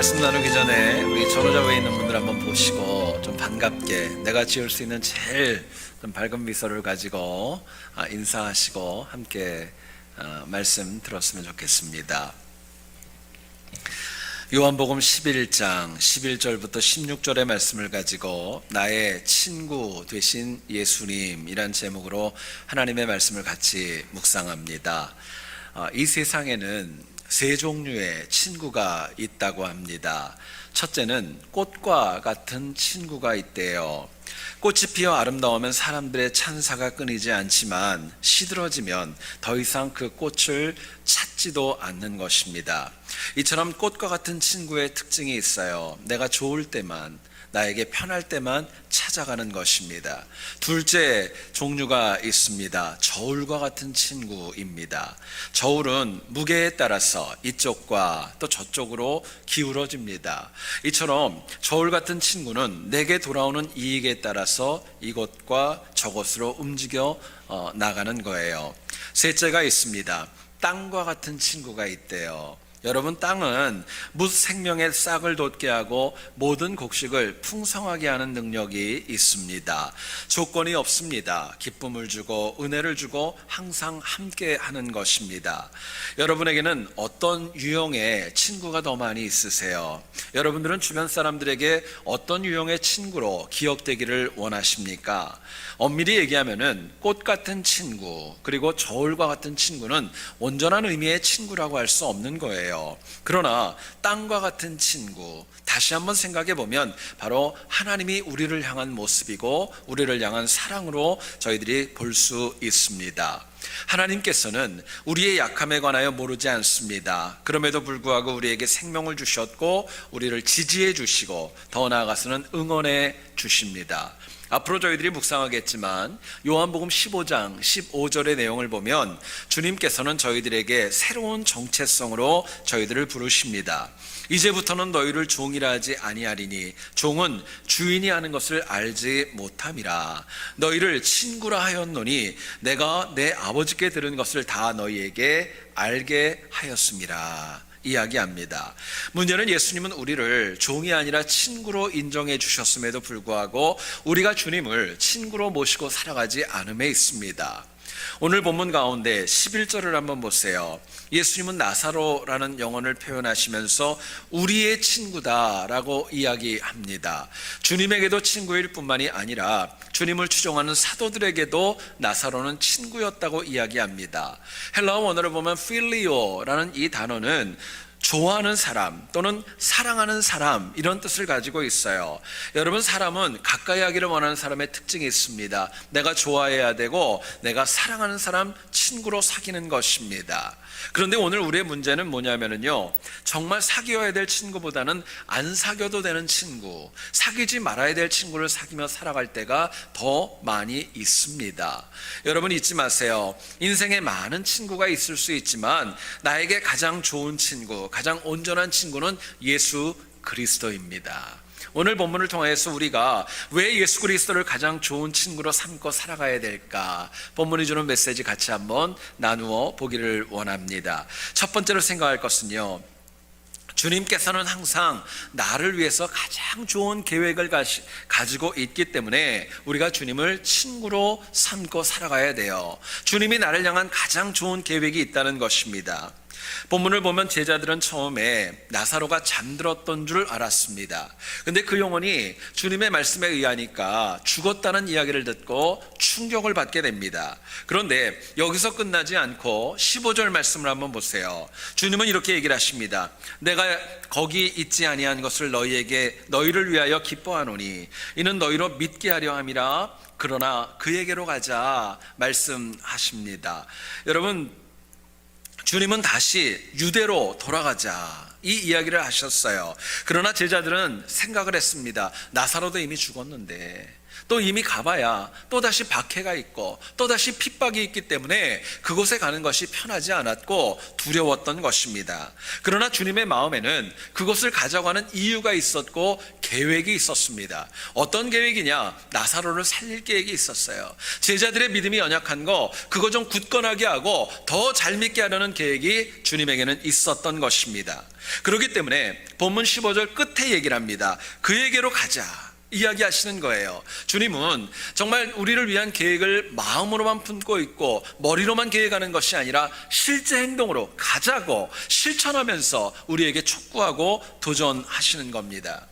말씀 나누기 전에 우리 전호자 외에 있는 분들 한번 보시고 좀 반갑게 내가 지을 수 있는 제일 좀 밝은 미소를 가지고 인사하시고 함께 말씀 들었으면 좋겠습니다. 요한복음 11장 11절부터 16절의 말씀을 가지고 나의 친구 되신 예수님이란 제목으로 하나님의 말씀을 같이 묵상합니다. 이 세상에는 세 종류의 친구가 있다고 합니다. 첫째는 꽃과 같은 친구가 있대요. 꽃이 피어 아름다우면 사람들의 찬사가 끊이지 않지만 시들어지면 더 이상 그 꽃을 찾지도 않는 것입니다. 이처럼 꽃과 같은 친구의 특징이 있어요. 내가 좋을 때만, 나에게 편할 때만 찾아가는 것입니다. 둘째 종류가 있습니다. 저울과 같은 친구입니다. 저울은 무게에 따라서 이쪽과 또 저쪽으로 기울어집니다. 이처럼 저울 같은 친구는 내게 돌아오는 이익에 따라서 이곳과 저곳으로 움직여 나가는 거예요. 셋째가 있습니다. 땅과 같은 친구가 있대요. 여러분, 땅은 무생명의 싹을 돋게 하고 모든 곡식을 풍성하게 하는 능력이 있습니다. 조건이 없습니다. 기쁨을 주고 은혜를 주고 항상 함께 하는 것입니다. 여러분에게는 어떤 유형의 친구가 더 많이 있으세요? 여러분들은 주변 사람들에게 어떤 유형의 친구로 기억되기를 원하십니까? 엄밀히 얘기하면은 꽃 같은 친구 그리고 저울과 같은 친구는 온전한 의미의 친구라고 할 수 없는 거예요. 그러나 땅과 같은 친구, 다시 한번 생각해 보면 바로 하나님이 우리를 향한 모습이고 우리를 향한 사랑으로 저희들이 볼 수 있습니다. 하나님께서는 우리의 약함에 관하여 모르지 않습니다. 그럼에도 불구하고 우리에게 생명을 주셨고 우리를 지지해 주시고 더 나아가서는 응원해 주십니다. 앞으로 저희들이 묵상하겠지만 요한복음 15장 15절의 내용을 보면 주님께서는 저희들에게 새로운 정체성으로 저희들을 부르십니다. 이제부터는 너희를 종이라 하지 아니하리니 종은 주인이 하는 것을 알지 못함이라. 너희를 친구라 하였노니 내가 내 아버지께 들은 것을 다 너희에게 알게 하였음이라. 이야기합니다. 문제는 예수님은 우리를 종이 아니라 친구로 인정해 주셨음에도 불구하고 우리가 주님을 친구로 모시고 살아가지 않음에 있습니다. 오늘 본문 가운데 11절을 한번 보세요. 예수님은 나사로라는 영혼을 표현하시면서 우리의 친구다라고 이야기합니다. 주님에게도 친구일 뿐만이 아니라 주님을 추종하는 사도들에게도 나사로는 친구였다고 이야기합니다. 헬라어 원어를 보면 필리오라는 이 단어는 좋아하는 사람 또는 사랑하는 사람, 이런 뜻을 가지고 있어요. 여러분, 사람은 가까이 하기를 원하는 사람의 특징이 있습니다. 내가 좋아해야 되고 내가 사랑하는 사람, 친구로 사귀는 것입니다. 그런데 오늘 우리의 문제는 뭐냐면요, 정말 사귀어야 될 친구보다는 안 사귀어도 되는 친구, 사귀지 말아야 될 친구를 사귀며 살아갈 때가 더 많이 있습니다. 여러분, 잊지 마세요. 인생에 많은 친구가 있을 수 있지만 나에게 가장 좋은 친구, 가장 온전한 친구는 예수 그리스도입니다. 오늘 본문을 통해서 우리가 왜 예수 그리스도를 가장 좋은 친구로 삼고 살아가야 될까, 본문이 주는 메시지 같이 한번 나누어 보기를 원합니다. 첫 번째로 생각할 것은요, 주님께서는 항상 나를 위해서 가장 좋은 계획을 가지고 있기 때문에 우리가 주님을 친구로 삼고 살아가야 돼요. 주님이 나를 향한 가장 좋은 계획이 있다는 것입니다. 본문을 보면 제자들은 처음에 나사로가 잠들었던 줄 알았습니다. 근데 그 영혼이 주님의 말씀에 의하니까 죽었다는 이야기를 듣고 충격을 받게 됩니다. 그런데 여기서 끝나지 않고 15절 말씀을 한번 보세요. 주님은 이렇게 얘기를 하십니다. 내가 거기 있지 아니한 것을 너희를 위하여 기뻐하노니 이는 너희로 믿게 하려 함이라. 그러나 그에게로 가자 말씀하십니다. 여러분, 주님은 다시 유대로 돌아가자, 이 이야기를 하셨어요. 그러나 제자들은 생각을 했습니다. 나사로도 이미 죽었는데 또 이미 가봐야 또다시 박해가 있고 또다시 핍박이 있기 때문에 그곳에 가는 것이 편하지 않았고 두려웠던 것입니다. 그러나 주님의 마음에는 그곳을 가자고 하는 이유가 있었고 계획이 있었습니다. 어떤 계획이냐? 나사로를 살릴 계획이 있었어요. 제자들의 믿음이 연약한 거 그거 좀 굳건하게 하고 더 잘 믿게 하려는 계획이 주님에게는 있었던 것입니다. 그렇기 때문에 본문 15절 끝에 얘기를 합니다. 그에게로 가자 이야기하시는 거예요. 주님은 정말 우리를 위한 계획을 마음으로만 품고 있고 머리로만 계획하는 것이 아니라 실제 행동으로 가자고 실천하면서 우리에게 촉구하고 도전하시는 겁니다.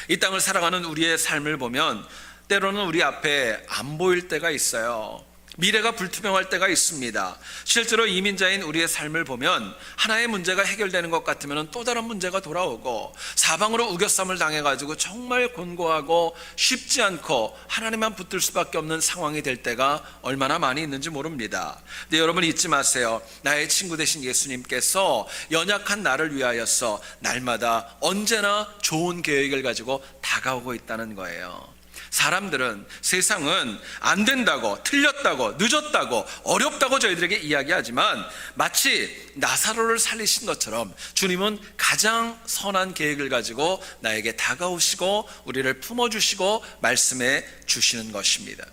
이 땅을 살아가는 우리의 삶을 보면 때로는 우리 앞에 안 보일 때가 있어요. 미래가 불투명할 때가 있습니다. 실제로 이민자인 우리의 삶을 보면 하나의 문제가 해결되는 것 같으면 또 다른 문제가 돌아오고 사방으로 우겨쌈을 당해가지고 정말 곤고하고 쉽지 않고 하나님만 붙들 수밖에 없는 상황이 될 때가 얼마나 많이 있는지 모릅니다. 근데 여러분 잊지 마세요. 나의 친구 되신 예수님께서 연약한 나를 위하여서 날마다 언제나 좋은 계획을 가지고 다가오고 있다는 거예요. 사람들은, 세상은 안 된다고, 틀렸다고, 늦었다고, 어렵다고 저희들에게 이야기하지만 마치 나사로를 살리신 것처럼 주님은 가장 선한 계획을 가지고 나에게 다가오시고 우리를 품어주시고 말씀해 주시는 것입니다.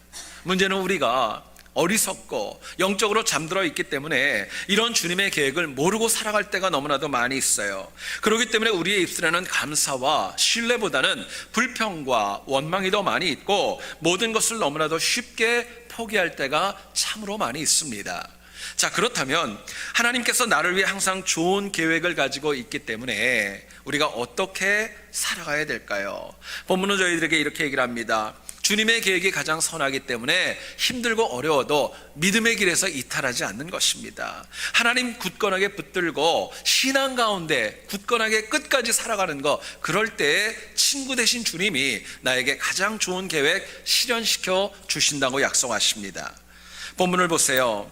문제는 우리가 어리석고 영적으로 잠들어 있기 때문에 이런 주님의 계획을 모르고 살아갈 때가 너무나도 많이 있어요. 그렇기 때문에 우리의 입술에는 감사와 신뢰보다는 불평과 원망이 더 많이 있고 모든 것을 너무나도 쉽게 포기할 때가 참으로 많이 있습니다. 자, 그렇다면 하나님께서 나를 위해 항상 좋은 계획을 가지고 있기 때문에 우리가 어떻게 살아가야 될까요? 본문은 저희들에게 이렇게 얘기를 합니다. 주님의 계획이 가장 선하기 때문에 힘들고 어려워도 믿음의 길에서 이탈하지 않는 것입니다. 하나님 굳건하게 붙들고 신앙 가운데 굳건하게 끝까지 살아가는 것, 그럴 때에 친구 되신 주님이 나에게 가장 좋은 계획 실현시켜 주신다고 약속하십니다. 본문을 보세요.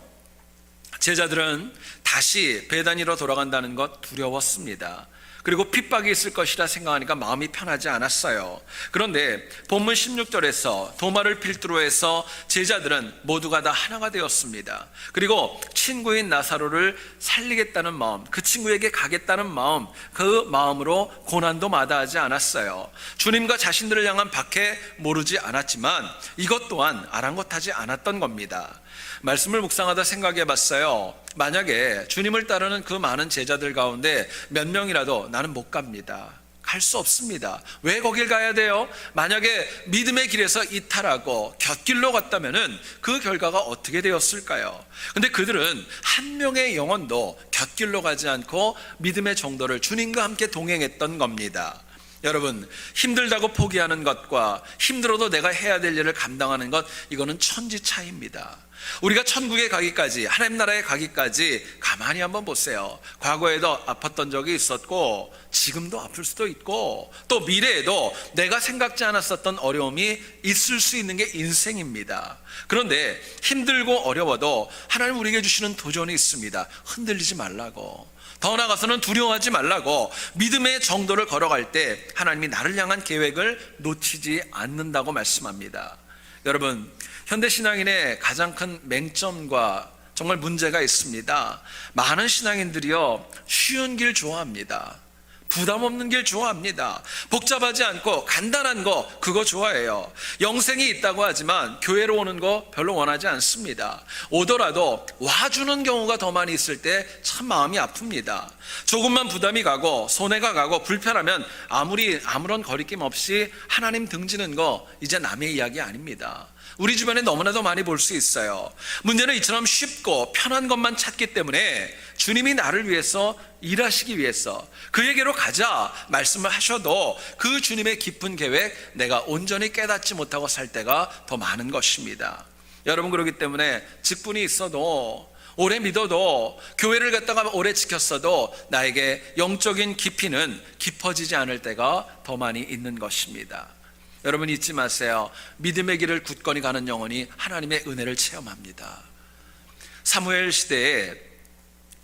제자들은 다시 베다니로 돌아간다는 것 두려웠습니다. 그리고 핍박이 있을 것이라 생각하니까 마음이 편하지 않았어요. 그런데 본문 16절에서 도마를 필두로 해서 제자들은 모두가 다 하나가 되었습니다. 그리고 친구인 나사로를 살리겠다는 마음, 그 친구에게 가겠다는 마음, 그 마음으로 고난도 마다하지 않았어요. 주님과 자신들을 향한 박해 모르지 않았지만 이것 또한 아랑곳하지 않았던 겁니다. 말씀을 묵상하다 생각해 봤어요. 만약에 주님을 따르는 그 많은 제자들 가운데 몇 명이라도 나는 못 갑니다, 갈 수 없습니다. 왜 거길 가야 돼요? 만약에 믿음의 길에서 이탈하고 곁길로 갔다면 그 결과가 어떻게 되었을까요? 근데 그들은 한 명의 영혼도 곁길로 가지 않고 믿음의 정도를 주님과 함께 동행했던 겁니다. 여러분, 힘들다고 포기하는 것과 힘들어도 내가 해야 될 일을 감당하는 것, 이거는 천지 차이입니다. 우리가 천국에 가기까지, 하나님 나라에 가기까지 가만히 한번 보세요. 과거에도 아팠던 적이 있었고 지금도 아플 수도 있고 또 미래에도 내가 생각지 않았었던 어려움이 있을 수 있는 게 인생입니다. 그런데 힘들고 어려워도 하나님 우리에게 주시는 도전이 있습니다. 흔들리지 말라고, 더 나아가서는 두려워하지 말라고, 믿음의 정도를 걸어갈 때 하나님이 나를 향한 계획을 놓치지 않는다고 말씀합니다. 여러분, 현대신앙인의 가장 큰 맹점과 정말 문제가 있습니다. 많은 신앙인들이요, 쉬운 길 좋아합니다. 부담 없는 길 좋아합니다. 복잡하지 않고 간단한 거, 그거 좋아해요. 영생이 있다고 하지만 교회로 오는 거 별로 원하지 않습니다. 오더라도 와주는 경우가 더 많이 있을 때 참 마음이 아픕니다. 조금만 부담이 가고 손해가 가고 불편하면 아무런 거리낌 없이 하나님 등지는 거 이제 남의 이야기 아닙니다. 우리 주변에 너무나도 많이 볼 수 있어요. 문제는 이처럼 쉽고 편한 것만 찾기 때문에 주님이 나를 위해서 일하시기 위해서 그에게로 가자 말씀을 하셔도 그 주님의 깊은 계획 내가 온전히 깨닫지 못하고 살 때가 더 많은 것입니다. 여러분, 그렇기 때문에 직분이 있어도, 오래 믿어도, 교회를 갔다가 오래 지켰어도 나에게 영적인 깊이는 깊어지지 않을 때가 더 많이 있는 것입니다. 여러분, 잊지 마세요. 믿음의 길을 굳건히 가는 영혼이 하나님의 은혜를 체험합니다. 사무엘 시대에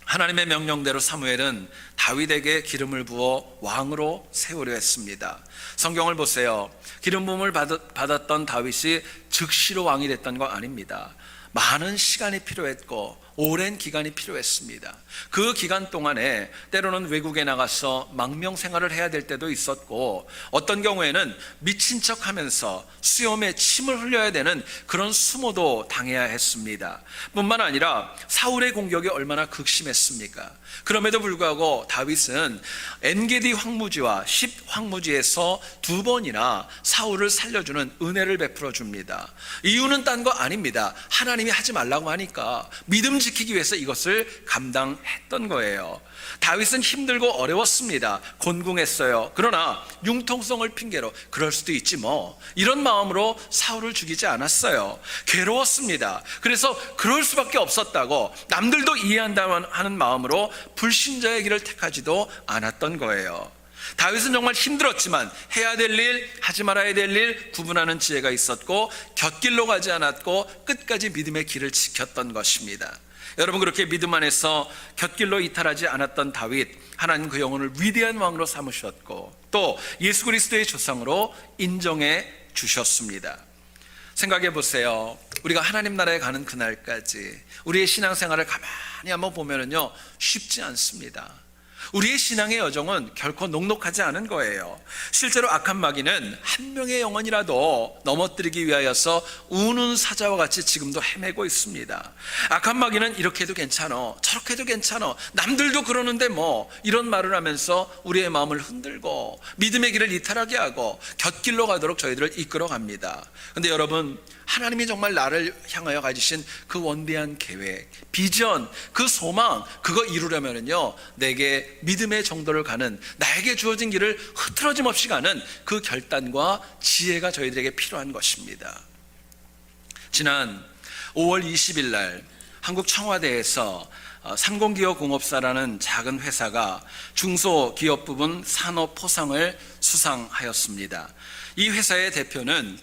하나님의 명령대로 사무엘은 다윗에게 기름을 부어 왕으로 세우려 했습니다. 성경을 보세요. 기름 부음을 받았던 다윗이 즉시로 왕이 됐던 거 아닙니다. 많은 시간이 필요했고 오랜 기간이 필요했습니다. 그 기간 동안에 때로는 외국에 나가서 망명 생활을 해야 될 때도 있었고, 어떤 경우에는 미친 척하면서 수염에 침을 흘려야 되는 그런 수모도 당해야 했습니다. 뿐만 아니라 사울의 공격이 얼마나 극심했습니까? 그럼에도 불구하고 다윗은 엔게디 황무지와 10 황무지에서 2번이나 사울을 살려주는 은혜를 베풀어 줍니다. 이유는 딴 거 아닙니다. 하나님이 하지 말라고 하니까 믿음 지키기 위해서 이것을 감당했던 거예요. 다윗은 힘들고 어려웠습니다. 곤궁했어요. 그러나 융통성을 핑계로 그럴 수도 있지 뭐, 이런 마음으로 사울을 죽이지 않았어요. 괴로웠습니다. 그래서 그럴 수밖에 없었다고 남들도 이해한다는 하는 마음으로 불신자의 길을 택하지도 않았던 거예요. 다윗은 정말 힘들었지만 해야 될 일, 하지 말아야 될 일 구분하는 지혜가 있었고, 곁길로 가지 않았고 끝까지 믿음의 길을 지켰던 것입니다. 여러분, 그렇게 믿음 안에서 곁길로 이탈하지 않았던 다윗, 하나님 그 영혼을 위대한 왕으로 삼으셨고 또 예수 그리스도의 조상으로 인정해 주셨습니다. 생각해 보세요. 우리가 하나님 나라에 가는 그날까지 우리의 신앙생활을 가만히 한번 보면은요, 쉽지 않습니다. 우리의 신앙의 여정은 결코 녹록하지 않은 거예요. 실제로 악한 마귀는 한 명의 영혼이라도 넘어뜨리기 위하여서 우는 사자와 같이 지금도 헤매고 있습니다. 악한 마귀는 이렇게 해도 괜찮아, 저렇게 해도 괜찮아, 남들도 그러는데 뭐, 이런 말을 하면서 우리의 마음을 흔들고 믿음의 길을 이탈하게 하고 곁길로 가도록 저희들을 이끌어 갑니다. 근데 여러분, 하나님이 정말 나를 향하여 가지신 그 원대한 계획, 비전, 그 소망, 그거 이루려면요, 내게 믿음의 정도를 가는, 나에게 주어진 길을 흐트러짐 없이 가는 그 결단과 지혜가 저희들에게 필요한 것입니다. 지난 5월 20일 날 한국 청와대에서 삼공기업공업사라는 작은 회사가 중소기업 부분 산업포상을 수상하였습니다. 이 회사의 대표는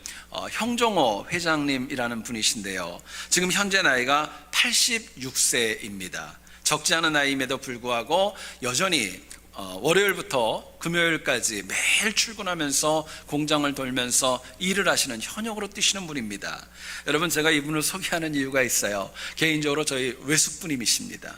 형종호 회장님이라는 분이신데요, 지금 현재 나이가 86세입니다. 적지 않은 나이임에도 불구하고 여전히 월요일부터 금요일까지 매일 출근하면서 공장을 돌면서 일을 하시는, 현역으로 뛰시는 분입니다. 여러분, 제가 이분을 소개하는 이유가 있어요. 개인적으로 저희 외숙부님이십니다.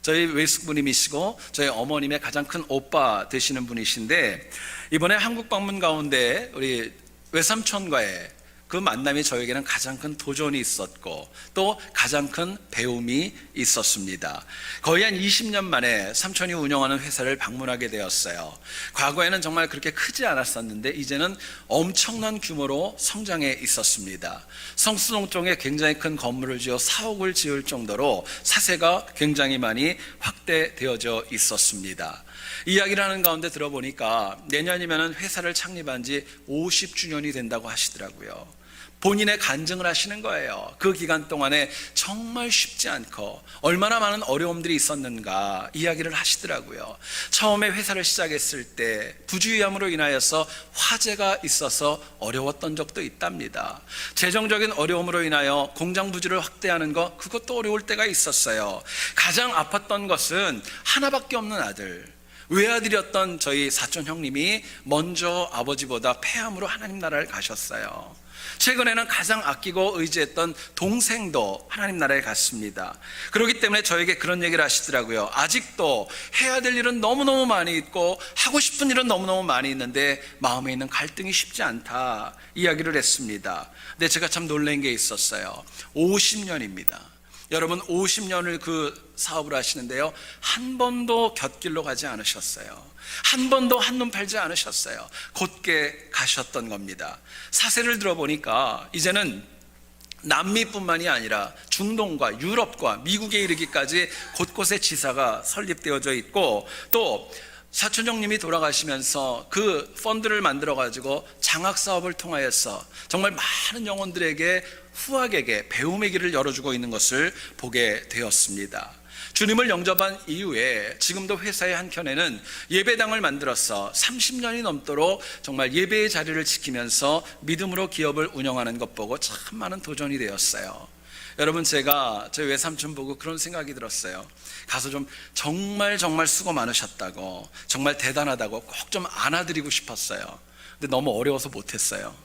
저희 외숙부님이시고 저희 어머님의 가장 큰 오빠 되시는 분이신데, 이번에 한국 방문 가운데 우리 외삼촌과의 그 만남이 저에게는 가장 큰 도전이 있었고 또 가장 큰 배움이 있었습니다. 거의 한 20년 만에 삼촌이 운영하는 회사를 방문하게 되었어요. 과거에는 정말 그렇게 크지 않았었는데 이제는 엄청난 규모로 성장해 있었습니다. 성수동 쪽에 굉장히 큰 건물을 지어 사옥을 지을 정도로 사세가 굉장히 많이 확대되어져 있었습니다. 이야기를 하는 가운데 들어보니까 내년이면 회사를 창립한 지 50주년이 된다고 하시더라고요. 본인의 간증을 하시는 거예요. 그 기간 동안에 정말 쉽지 않고 얼마나 많은 어려움들이 있었는가 이야기를 하시더라고요. 처음에 회사를 시작했을 때 부주의함으로 인하여서 화재가 있어서 어려웠던 적도 있답니다. 재정적인 어려움으로 인하여 공장 부지를 확대하는 것, 그것도 어려울 때가 있었어요. 가장 아팠던 것은 하나밖에 없는 아들, 외아들이었던 저희 사촌 형님이 먼저 아버지보다 폐암으로 하나님 나라를 가셨어요. 최근에는 가장 아끼고 의지했던 동생도 하나님 나라에 갔습니다. 그렇기 때문에 저에게 그런 얘기를 하시더라고요. 아직도 해야 될 일은 너무너무 많이 있고 하고 싶은 일은 너무너무 많이 있는데 마음에 있는 갈등이 쉽지 않다 이야기를 했습니다. 근데 제가 참 놀란 게 있었어요. 50년입니다. 여러분, 50년을 그 사업을 하시는데요, 한 번도 곁길로 가지 않으셨어요. 한 번도 한눈 팔지 않으셨어요. 곧게 가셨던 겁니다. 사세를 들어보니까 이제는 남미뿐만이 아니라 중동과 유럽과 미국에 이르기까지 곳곳에 지사가 설립되어져 있고, 또 사촌형님이 돌아가시면서 그 펀드를 만들어 가지고 장학 사업을 통하여서 정말 많은 영혼들에게, 후학에게 배움의 길을 열어주고 있는 것을 보게 되었습니다. 주님을 영접한 이후에 지금도 회사의 한켠에는 예배당을 만들어서 30년이 넘도록 정말 예배의 자리를 지키면서 믿음으로 기업을 운영하는 것 보고 참 많은 도전이 되었어요. 여러분, 제가 저희 외삼촌 보고 그런 생각이 들었어요. 가서 좀 정말 수고 많으셨다고, 정말 대단하다고 꼭 좀 안아드리고 싶었어요. 근데 너무 어려워서 못했어요.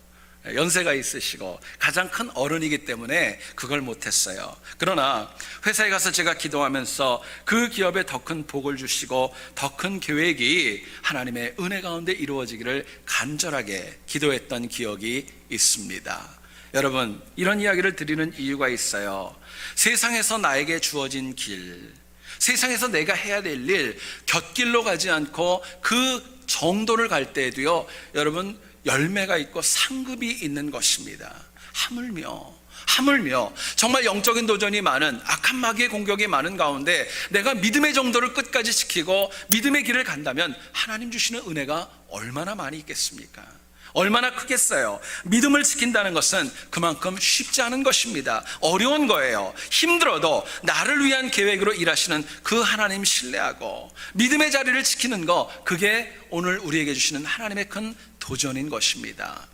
연세가 있으시고 가장 큰 어른이기 때문에 그걸 못했어요. 그러나 회사에 가서 제가 기도하면서 그 기업에 더 큰 복을 주시고 더 큰 계획이 하나님의 은혜 가운데 이루어지기를 간절하게 기도했던 기억이 있습니다. 여러분, 이런 이야기를 드리는 이유가 있어요. 세상에서 나에게 주어진 길, 세상에서 내가 해야 될 일, 곁길로 가지 않고 그 정도를 갈 때에도요, 여러분, 열매가 있고 상급이 있는 것입니다. 하물며 정말 영적인 도전이 많은, 악한 마귀의 공격이 많은 가운데 내가 믿음의 정도를 끝까지 지키고 믿음의 길을 간다면 하나님 주시는 은혜가 얼마나 많이 있겠습니까? 얼마나 크겠어요. 믿음을 지킨다는 것은 그만큼 쉽지 않은 것입니다. 어려운 거예요. 힘들어도 나를 위한 계획으로 일하시는 그 하나님 신뢰하고 믿음의 자리를 지키는 거, 그게 오늘 우리에게 주시는 하나님의 큰 도전인 것입니다.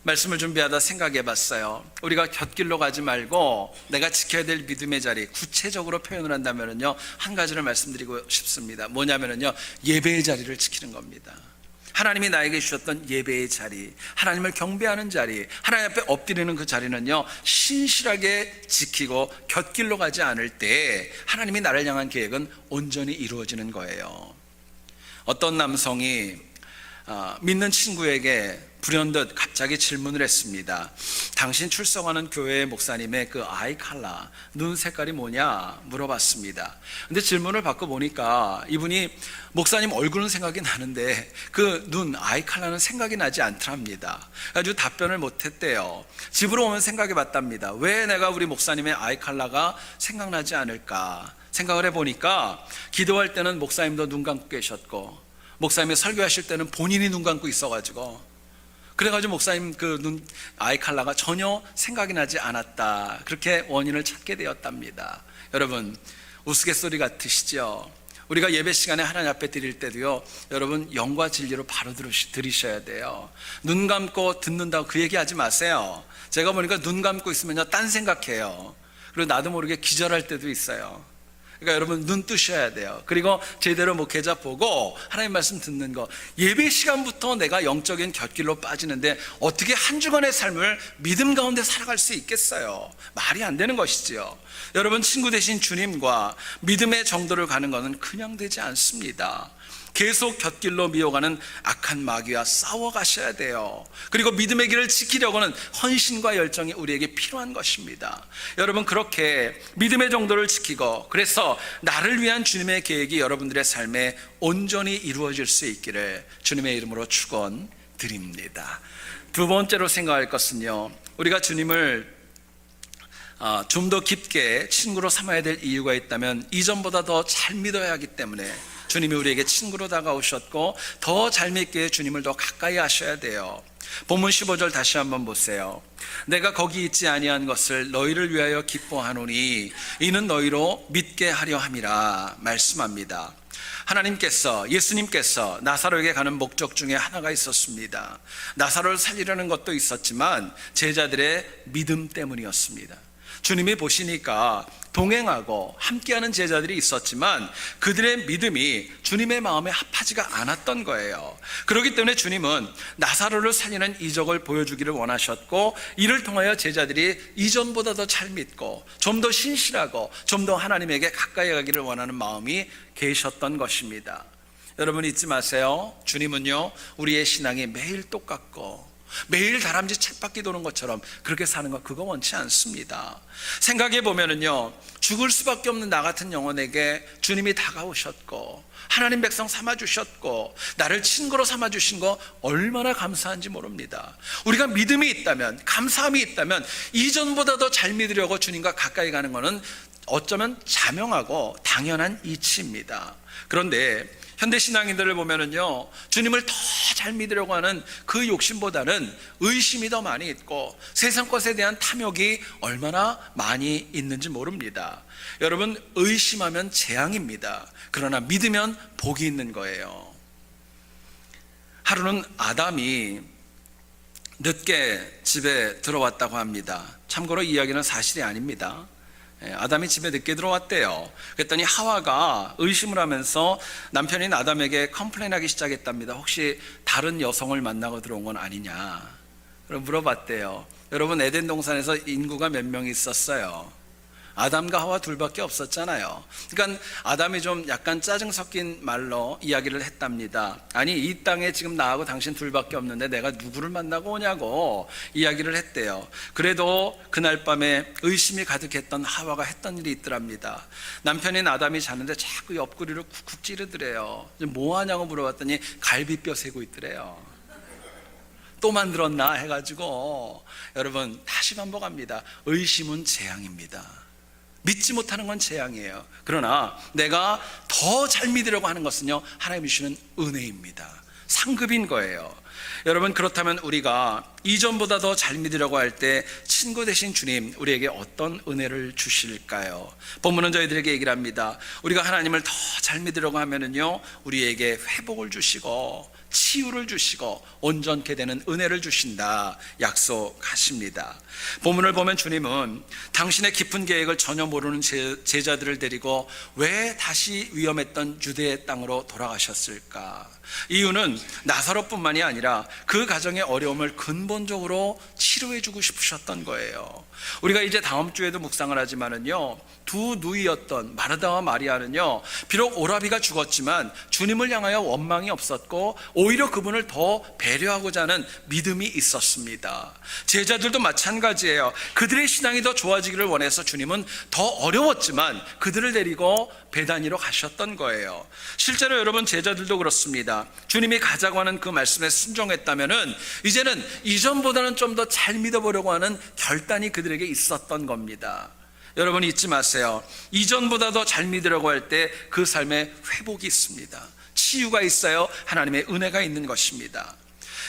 말씀을 준비하다 생각해 봤어요. 우리가 곁길로 가지 말고 내가 지켜야 될 믿음의 자리, 구체적으로 표현을 한다면요, 한 가지를 말씀드리고 싶습니다. 뭐냐면요, 예배의 자리를 지키는 겁니다. 하나님이 나에게 주셨던 예배의 자리, 하나님을 경배하는 자리, 하나님 앞에 엎드리는 그 자리는요, 신실하게 지키고 곁길로 가지 않을 때 하나님이 나를 향한 계획은 온전히 이루어지는 거예요. 어떤 남성이 믿는 친구에게 불현듯 갑자기 질문을 했습니다. 당신 출석하는 교회 목사님의 그 아이 컬러, 눈 색깔이 뭐냐 물어봤습니다. 근데 질문을 받고 보니까 이분이 목사님 얼굴은 생각이 나는데 그 눈, 아이 컬러는 생각이 나지 않더랍니다. 아주 답변을 못했대요. 집으로 오면 생각해 봤답니다. 왜 내가 우리 목사님의 아이 컬러가 생각나지 않을까 생각을 해보니까, 기도할 때는 목사님도 눈 감고 계셨고 목사님이 설교하실 때는 본인이 눈 감고 있어가지고, 그래가지고 목사님 그 눈 아이 컬러가 전혀 생각이 나지 않았다, 그렇게 원인을 찾게 되었답니다. 여러분, 우스갯소리 같으시죠? 우리가 예배 시간에 하나님 앞에 드릴 때도요, 여러분, 영과 진리로 바로 들으셔야 돼요. 눈 감고 듣는다고 그 얘기 하지 마세요. 제가 보니까 눈 감고 있으면요, 딴 생각해요. 그리고 나도 모르게 기절할 때도 있어요. 그러니까 여러분, 눈 뜨셔야 돼요. 그리고 제대로 목회자 보고 하나님 말씀 듣는 거. 예배 시간부터 내가 영적인 곁길로 빠지는데 어떻게 한 주간의 삶을 믿음 가운데 살아갈 수 있겠어요? 말이 안 되는 것이지요. 여러분, 친구 되신 주님과 믿음의 정도를 가는 것은 그냥 되지 않습니다. 계속 곁길로 미워가는 악한 마귀와 싸워 가셔야 돼요. 그리고 믿음의 길을 지키려고는 헌신과 열정이 우리에게 필요한 것입니다. 여러분, 그렇게 믿음의 정도를 지키고, 그래서 나를 위한 주님의 계획이 여러분들의 삶에 온전히 이루어질 수 있기를 주님의 이름으로 축원드립니다. 두 번째로 생각할 것은요, 우리가 주님을 좀 더 깊게 친구로 삼아야 될 이유가 있다면, 이전보다 더 잘 믿어야 하기 때문에 주님이 우리에게 친구로 다가오셨고, 더 잘 믿게 주님을 더 가까이 하셔야 돼요. 본문 15절 다시 한번 보세요. 내가 거기 있지 아니한 것을 너희를 위하여 기뻐하노니 이는 너희로 믿게 하려 함이라 말씀합니다. 하나님께서, 예수님께서 나사로에게 가는 목적 중에 하나가 있었습니다. 나사로를 살리려는 것도 있었지만 제자들의 믿음 때문이었습니다. 주님이 보시니까 동행하고 함께하는 제자들이 있었지만 그들의 믿음이 주님의 마음에 합하지가 않았던 거예요. 그렇기 때문에 주님은 나사로를 살리는 이적을 보여주기를 원하셨고, 이를 통하여 제자들이 이전보다 더 잘 믿고 좀 더 신실하고 좀 더 하나님에게 가까이 가기를 원하는 마음이 계셨던 것입니다. 여러분, 잊지 마세요. 주님은요, 우리의 신앙이 매일 똑같고 매일 다람쥐 쳇바퀴 도는 것처럼 그렇게 사는 거, 그거 원치 않습니다. 생각해 보면은요, 죽을 수밖에 없는 나 같은 영혼에게 주님이 다가오셨고 하나님 백성 삼아주셨고 나를 친구로 삼아주신 거 얼마나 감사한지 모릅니다. 우리가 믿음이 있다면, 감사함이 있다면 이전보다 더 잘 믿으려고 주님과 가까이 가는 것은 어쩌면 자명하고 당연한 이치입니다. 그런데 현대 신앙인들을 보면은요, 주님을 더 잘 믿으려고 하는 그 욕심보다는 의심이 더 많이 있고 세상 것에 대한 탐욕이 얼마나 많이 있는지 모릅니다. 여러분, 의심하면 재앙입니다. 그러나 믿으면 복이 있는 거예요. 하루는 아담이 늦게 집에 들어왔다고 합니다. 참고로 이 이야기는 사실이 아닙니다. 아담이 집에 늦게 들어왔대요. 그랬더니 하와가 의심을 하면서 남편인 아담에게 컴플레인하기 시작했답니다. 혹시 다른 여성을 만나고 들어온 건 아니냐? 그럼 물어봤대요. 여러분, 에덴 동산에서 인구가 몇 명 있었어요? 아담과 하와 둘밖에 없었잖아요. 그러니까 아담이 좀 약간 짜증 섞인 말로 이야기를 했답니다. 아니, 이 땅에 지금 나하고 당신 둘밖에 없는데 내가 누구를 만나고 오냐고 이야기를 했대요. 그래도 그날 밤에 의심이 가득했던 하와가 했던 일이 있더랍니다. 남편인 아담이 자는데 자꾸 옆구리를 쿡쿡 찌르더래요. 뭐 하냐고 물어봤더니 갈비뼈 세고 있더래요. 또 만들었나 해가지고. 여러분, 다시 반복합니다. 의심은 재앙입니다. 믿지 못하는 건 재앙이에요. 그러나 내가 더 잘 믿으려고 하는 것은요, 하나님이 주시는 은혜입니다. 상급인 거예요. 여러분, 그렇다면 우리가 이전보다 더 잘 믿으려고 할 때 친구 되신 주님, 우리에게 어떤 은혜를 주실까요? 본문은 저희들에게 얘기를 합니다. 우리가 하나님을 더 잘 믿으려고 하면은요, 우리에게 회복을 주시고 치유를 주시고 온전케 되는 은혜를 주신다 약속하십니다. 본문을 보면 주님은 당신의 깊은 계획을 전혀 모르는 제자들을 데리고 왜 다시 위험했던 유대의 땅으로 돌아가셨을까? 이유는 나사로뿐만이 아니라 그 가정의 어려움을 근본적으로 치료해 주고 싶으셨던 거예요. 우리가 이제 다음 주에도 묵상을 하지만은요, 두 누이였던 마르다와 마리아는요, 비록 오라비가 죽었지만 주님을 향하여 원망이 없었고 오히려 그분을 더 배려하고자 하는 믿음이 있었습니다. 제자들도 마찬가지예요. 그들의 신앙이 더 좋아지기를 원해서 주님은 더 어려웠지만 그들을 데리고 베다니로 가셨던 거예요. 실제로 여러분, 제자들도 그렇습니다. 주님이 가자고 하는 그 말씀에 순종했다면은 이제는 이전보다는 좀 더 잘 믿어보려고 하는 결단이 그들에게 있었던 겁니다. 여러분, 잊지 마세요. 이전보다 더 잘 믿으려고 할 때 그 삶에 회복이 있습니다. 치유가 있어요. 하나님의 은혜가 있는 것입니다.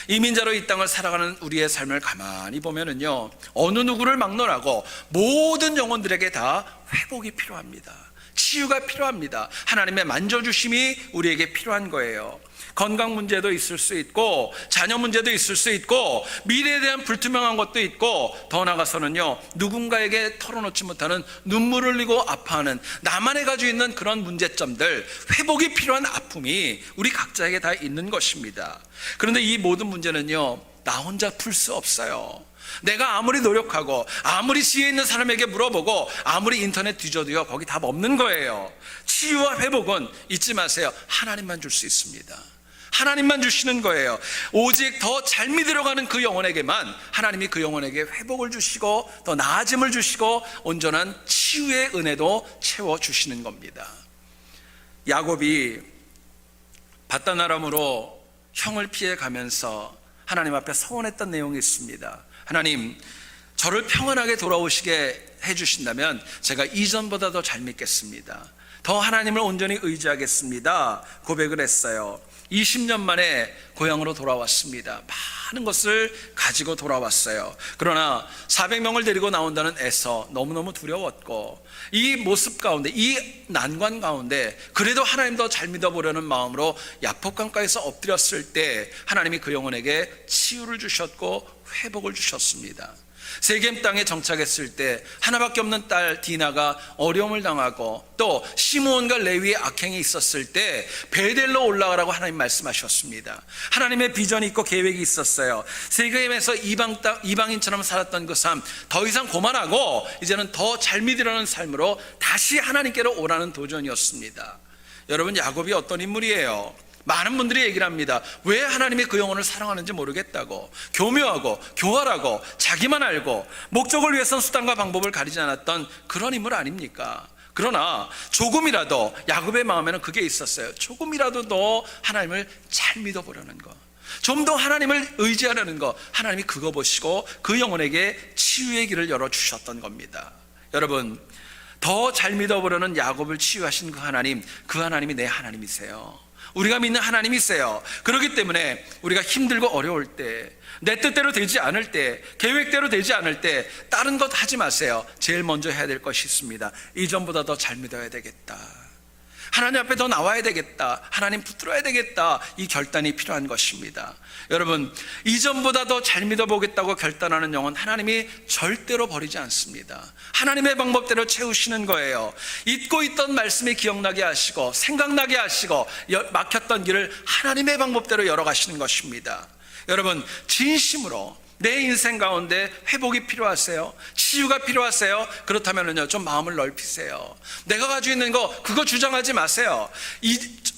이민자로 이 땅을 살아가는 우리의 삶을 가만히 보면은요, 어느 누구를 막론하고 모든 영혼들에게 다 회복이 필요합니다. 치유가 필요합니다. 하나님의 만져주심이 우리에게 필요한 거예요. 건강 문제도 있을 수 있고 자녀 문제도 있을 수 있고 미래에 대한 불투명한 것도 있고, 더 나아가서는요, 누군가에게 털어놓지 못하는 눈물을 흘리고 아파하는 나만의 가지고 있는 그런 문제점들, 회복이 필요한 아픔이 우리 각자에게 다 있는 것입니다. 그런데 이 모든 문제는요, 나 혼자 풀 수 없어요. 내가 아무리 노력하고 아무리 지혜 있는 사람에게 물어보고 아무리 인터넷 뒤져도요, 거기 답 없는 거예요. 치유와 회복은 잊지 마세요. 하나님만 줄 수 있습니다. 하나님만 주시는 거예요. 오직 더 잘 믿으려고 하는 그 영혼에게만 하나님이 그 영혼에게 회복을 주시고 더 나아짐을 주시고 온전한 치유의 은혜도 채워주시는 겁니다. 야곱이 밧단 아람으로 형을 피해 가면서 하나님 앞에 서원했던 내용이 있습니다. 하나님, 저를 평안하게 돌아오시게 해주신다면 제가 이전보다 더 잘 믿겠습니다. 더 하나님을 온전히 의지하겠습니다. 고백을 했어요. 20년 만에 고향으로 돌아왔습니다. 많은 것을 가지고 돌아왔어요. 그러나 400명을 데리고 나온다는 에서 너무너무 두려웠고, 이 모습 가운데, 이 난관 가운데 그래도 하나님 더 잘 믿어보려는 마음으로 야복강가에서 엎드렸을 때 하나님이 그 영혼에게 치유를 주셨고 회복을 주셨습니다. 세겜 땅에 정착했을 때 하나밖에 없는 딸 디나가 어려움을 당하고, 또 시므온과 레위의 악행이 있었을 때 베델로 올라가라고 하나님 말씀하셨습니다. 하나님의 비전이 있고 계획이 있었어요. 세겜에서 이방인처럼 살았던 그 삶 더 이상 고만하고 이제는 더 잘 믿으려는 삶으로 다시 하나님께로 오라는 도전이었습니다. 여러분, 야곱이 어떤 인물이에요? 많은 분들이 얘기를 합니다. 왜 하나님이 그 영혼을 사랑하는지 모르겠다고, 교묘하고 교활하고 자기만 알고 목적을 위해서는 수단과 방법을 가리지 않았던 그런 인물 아닙니까? 그러나 조금이라도 야곱의 마음에는 그게 있었어요. 조금이라도 더 하나님을 잘 믿어보려는 것, 좀 더 하나님을 의지하려는 것, 하나님이 그거 보시고 그 영혼에게 치유의 길을 열어주셨던 겁니다. 여러분, 더 잘 믿어보려는 야곱을 치유하신 그 하나님이 내 하나님이세요. 우리가 믿는 하나님이세요. 그렇기 때문에 우리가 힘들고 어려울 때, 내 뜻대로 되지 않을 때, 계획대로 되지 않을 때 다른 것 하지 마세요. 제일 먼저 해야 될 것이 있습니다. 이전보다 더 잘 믿어야 되겠다. 하나님 앞에 더 나와야 되겠다, 하나님 붙들어야 되겠다, 이 결단이 필요한 것입니다. 여러분, 이전보다 더 잘 믿어보겠다고 결단하는 영혼 하나님이 절대로 버리지 않습니다. 하나님의 방법대로 채우시는 거예요. 잊고 있던 말씀이 기억나게 하시고 생각나게 하시고 막혔던 길을 하나님의 방법대로 열어가시는 것입니다. 여러분, 진심으로 내 인생 가운데 회복이 필요하세요? 치유가 필요하세요? 그렇다면요, 좀 마음을 넓히세요. 내가 가지고 있는 거 그거 주장하지 마세요.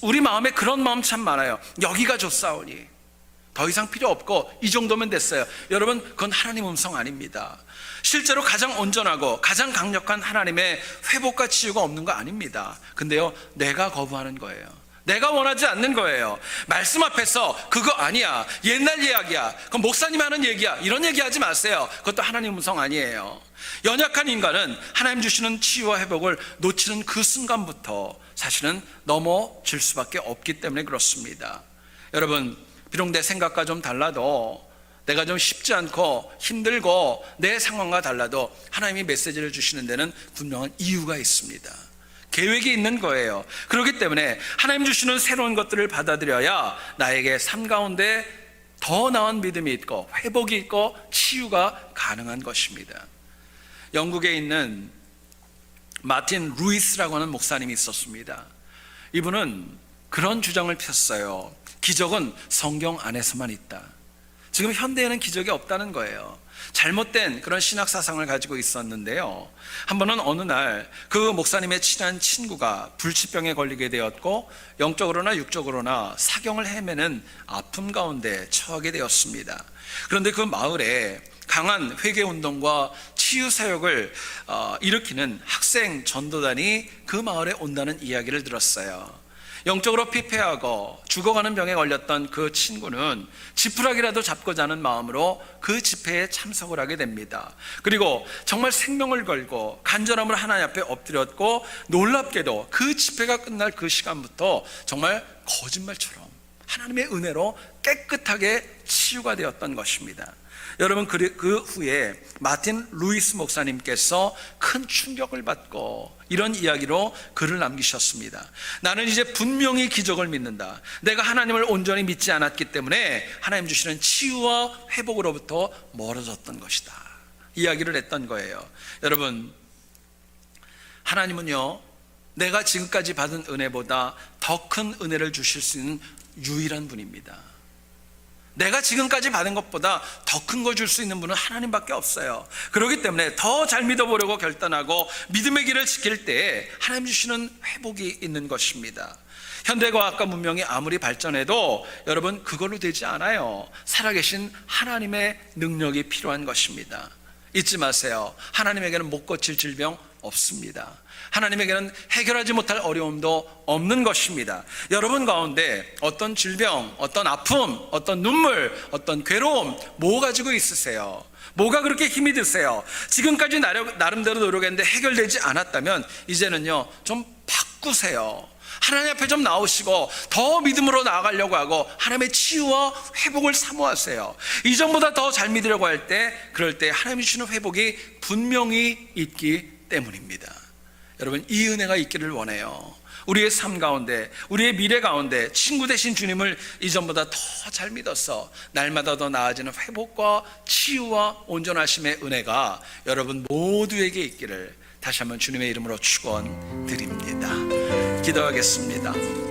우리 마음에 그런 마음 참 많아요. 여기가 좋사오니 더 이상 필요 없고 이 정도면 됐어요. 여러분, 그건 하나님 음성 아닙니다. 실제로 가장 온전하고 가장 강력한 하나님의 회복과 치유가 없는 거 아닙니다. 근데요, 내가 거부하는 거예요. 내가 원하지 않는 거예요. 말씀 앞에서 그거 아니야, 옛날 이야기야, 그건 목사님 하는 얘기야, 이런 얘기 하지 마세요. 그것도 하나님 음성 아니에요. 연약한 인간은 하나님 주시는 치유와 회복을 놓치는 그 순간부터 사실은 넘어질 수밖에 없기 때문에 그렇습니다. 여러분, 비록 내 생각과 좀 달라도, 내가 좀 쉽지 않고 힘들고 내 상황과 달라도 하나님이 메시지를 주시는 데는 분명한 이유가 있습니다. 계획이 있는 거예요. 그렇기 때문에 하나님 주시는 새로운 것들을 받아들여야 나에게 삶 가운데 더 나은 믿음이 있고 회복이 있고 치유가 가능한 것입니다. 영국에 있는 마틴 루이스라고 하는 목사님이 있었습니다. 이분은 그런 주장을 폈어요. 기적은 성경 안에서만 있다. 지금 현대에는 기적이 없다는 거예요. 잘못된 그런 신학 사상을 가지고 있었는데요, 한 번은 어느 날 그 목사님의 친한 친구가 불치병에 걸리게 되었고 영적으로나 육적으로나 사경을 헤매는 아픔 가운데 처하게 되었습니다. 그런데 그 마을에 강한 회개운동과 치유사역을 일으키는 학생 전도단이 그 마을에 온다는 이야기를 들었어요. 영적으로 피폐하고 죽어가는 병에 걸렸던 그 친구는 지푸라기라도 잡고 자는 마음으로 그 집회에 참석을 하게 됩니다. 그리고 정말 생명을 걸고 간절함을 하나님 앞에 엎드렸고, 놀랍게도 그 집회가 끝날 그 시간부터 정말 거짓말처럼 하나님의 은혜로 깨끗하게 치유가 되었던 것입니다. 여러분, 그 후에 마틴 루이스 목사님께서 큰 충격을 받고 이런 이야기로 글을 남기셨습니다. 나는 이제 분명히 기적을 믿는다. 내가 하나님을 온전히 믿지 않았기 때문에 하나님 주시는 치유와 회복으로부터 멀어졌던 것이다, 이야기를 했던 거예요. 여러분, 하나님은요, 내가 지금까지 받은 은혜보다 더 큰 은혜를 주실 수 있는 유일한 분입니다. 내가 지금까지 받은 것보다 더 큰 거 줄 수 있는 분은 하나님밖에 없어요. 그렇기 때문에 더 잘 믿어보려고 결단하고 믿음의 길을 지킬 때 하나님 주시는 회복이 있는 것입니다. 현대과학과 문명이 아무리 발전해도 여러분, 그걸로 되지 않아요. 살아계신 하나님의 능력이 필요한 것입니다. 잊지 마세요. 하나님에게는 못 고칠 질병 없습니다. 하나님에게는 해결하지 못할 어려움도 없는 것입니다. 여러분 가운데 어떤 질병, 어떤 아픔, 어떤 눈물, 어떤 괴로움 뭐 가지고 있으세요? 뭐가 그렇게 힘이 드세요? 지금까지 나름대로 노력했는데 해결되지 않았다면 이제는요, 좀 바꾸세요. 하나님 앞에 좀 나오시고 더 믿음으로 나아가려고 하고 하나님의 치유와 회복을 사모하세요. 이전보다 더 잘 믿으려고 할 때, 그럴 때 하나님이 주시는 회복이 분명히 있기 때문입니다. 여러분, 이 은혜가 있기를 원해요. 우리의 삶 가운데, 우리의 미래 가운데 친구 되신 주님을 이전보다 더 잘 믿어서 날마다 더 나아지는 회복과 치유와 온전하심의 은혜가 여러분 모두에게 있기를 다시 한번 주님의 이름으로 축원드립니다. 기도하겠습니다.